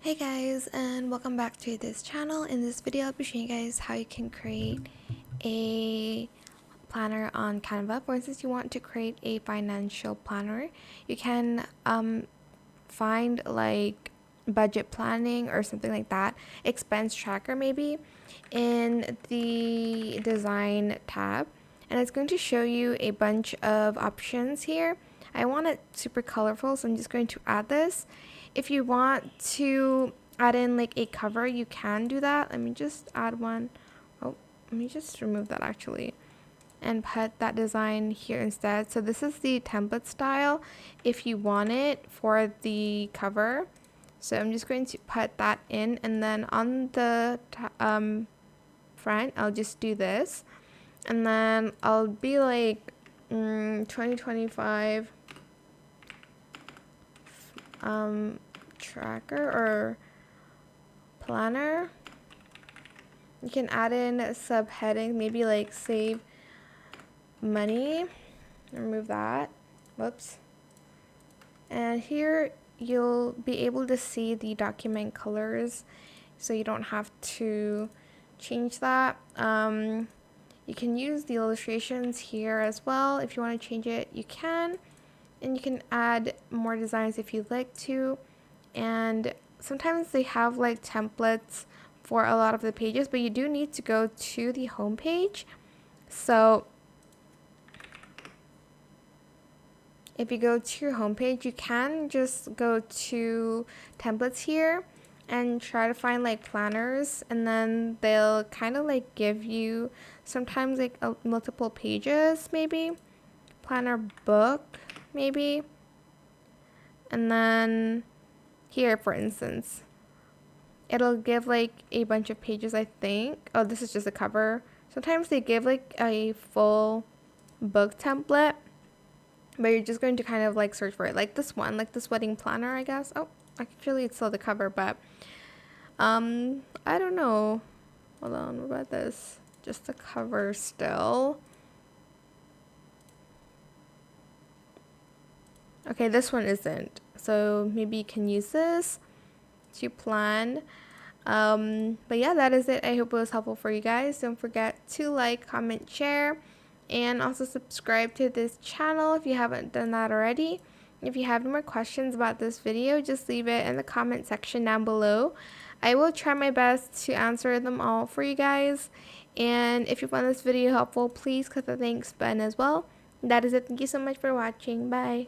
Hey guys, and welcome back to this channel. In this video I'll be showing you guys how you can create a planner on Canva. For instance, you want to create a financial planner. You can find like budget planning or something like that, expense tracker maybe, in the design tab, and it's going to show you a bunch of options here. I want it super colorful, so I'm just going to add this. If you want to add in like a cover, you can do that. Let me just add one. Oh, let me just remove that actually and put that design here instead. So this is the template style if you want it for the cover. So I'm just going to put that in, and then on the front I'll just do this, and then I'll be like 2025 tracker or planner. You can add in subheading, maybe like save money. Remove that. Whoops. And here you'll be able to see the document colors, so you don't have to change that. You can use the illustrations here as well. If you want to change it, you can. And you can add more designs if you'd like to. And sometimes they have like templates for a lot of the pages, but you do need to go to the home page. So if you go to your home page, you can just go to templates here and try to find like planners, and then they'll kind of like give you sometimes like multiple pages, maybe planner book maybe. And then here, for instance, it'll give like a bunch of pages, I think. Oh, this is just a cover. Sometimes they give like a full book template, but you're just going to kind of like search for it, like this one, like this wedding planner, I guess. Oh, actually it's still the cover, but I don't know. Hold on, what about this? Just the cover still. Okay, this one isn't. So maybe you can use this to plan. But yeah, that is it. I hope it was helpful for you guys. Don't forget to like, comment, share, and also subscribe to this channel if you haven't done that already. If you have any more questions about this video, just leave it in the comment section down below. I will try my best to answer them all for you guys. And if you found this video helpful, please click the thanks button as well. That is it. Thank you so much for watching. Bye.